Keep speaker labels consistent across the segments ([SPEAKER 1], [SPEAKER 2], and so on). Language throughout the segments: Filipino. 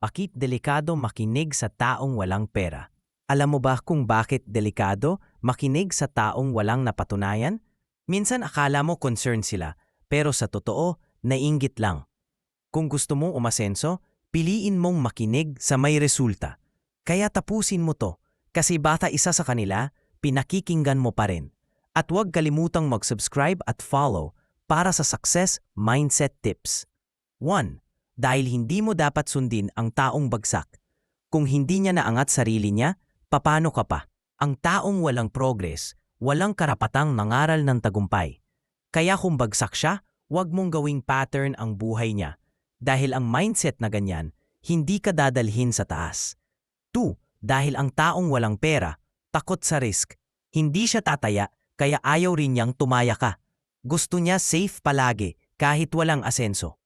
[SPEAKER 1] Bakit delikado makinig sa taong walang pera? Alam mo ba kung bakit delikado makinig sa taong walang napatunayan? Minsan akala mo concerned sila, pero sa totoo, nainggit lang. Kung gusto mong umasenso, piliin mong makinig sa may resulta. Kaya tapusin mo to, kasi bata isa sa kanila, pinakikinggan mo pa rin. At huwag kalimutang mag-subscribe at follow para sa Success Mindset Tips. 1. Dahil hindi mo dapat sundin ang taong bagsak. Kung hindi niya naangat sarili niya, papano ka pa? Ang taong walang progress, walang karapatang mangaral ng tagumpay. Kaya kung bagsak siya, huwag mong gawing pattern ang buhay niya. Dahil ang mindset na ganyan, hindi ka dadalhin sa taas. 2. Dahil ang taong walang pera, takot sa risk. Hindi siya tataya, kaya ayaw rin niyang tumaya ka. Gusto niya safe palagi, kahit walang asenso.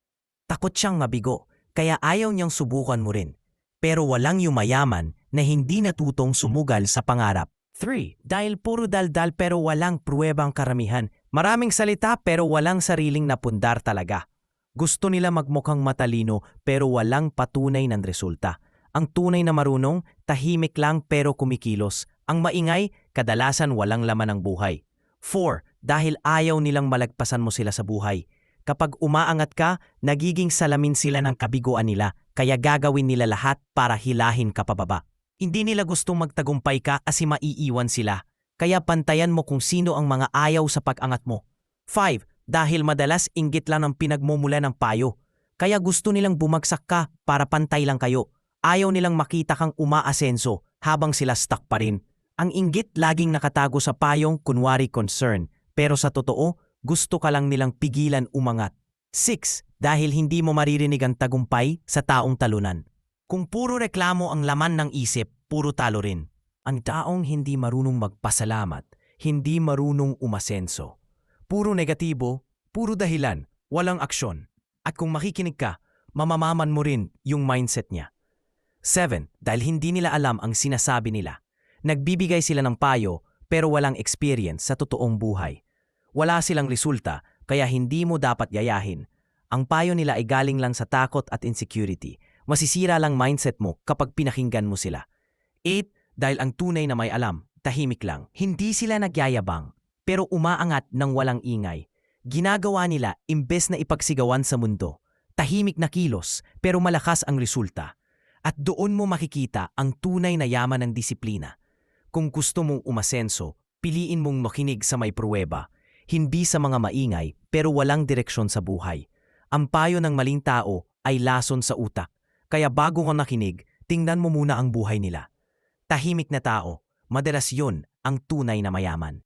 [SPEAKER 1] Takot siyang mabigo, kaya ayaw niyang subukan mo rin. Pero walang yumayaman na hindi natutong sumugal sa pangarap. 3. Dahil puro daldal pero walang pruwebang karamihan. Maraming salita pero walang sariling napundar talaga. Gusto nila magmukhang matalino pero walang patunay ng resulta. Ang tunay na marunong, tahimik lang pero kumikilos. Ang maingay, kadalasan walang laman ng buhay. 4. Dahil ayaw nilang malagpasan mo sila sa buhay. Kapag umaangat ka, nagiging salamin sila ng kabiguan nila, kaya gagawin nila lahat para hilahin ka pababa. Hindi nila gustong magtagumpay ka kasi maiiwan sila, kaya pantayan mo kung sino ang mga ayaw sa pag-angat mo. 5. Dahil madalas inggit lang ang pinagmumula ng payo, kaya gusto nilang bumagsak ka para pantay lang kayo. Ayaw nilang makita kang umaasenso habang sila stuck pa rin. Ang inggit laging nakatago sa payong kunwari concern, pero sa totoo, gusto ka lang nilang pigilan umangat. 6. Dahil hindi mo maririnig ang tagumpay sa taong talunan. Kung puro reklamo ang laman ng isip, puro talo rin. Ang taong hindi marunong magpasalamat, hindi marunong umasenso. Puro negatibo, puro dahilan, walang aksyon. At kung makikinig ka, mamamaman mo rin yung mindset niya. 7. Dahil hindi nila alam ang sinasabi nila. Nagbibigay sila ng payo pero walang experience sa totoong buhay. Wala silang resulta, kaya hindi mo dapat yayahin. Ang payo nila ay galing lang sa takot at insecurity. Masisira lang mindset mo kapag pinakinggan mo sila. 8. Dahil ang tunay na may alam, tahimik lang. Hindi sila nagyayabang, pero umaangat ng walang ingay. Ginagawa nila imbes na ipagsigawan sa mundo. Tahimik na kilos, pero malakas ang resulta. At doon mo makikita ang tunay na yaman ng disiplina. Kung gusto mong umasenso, piliin mong makinig sa may pruweba. Hindi sa mga maingay pero walang direksyon sa buhay. Ang payo ng maling tao ay lason sa utak. Kaya bago ka nakinig, tingnan mo muna ang buhay nila. Tahimik na tao, madalas yun ang tunay na mayaman.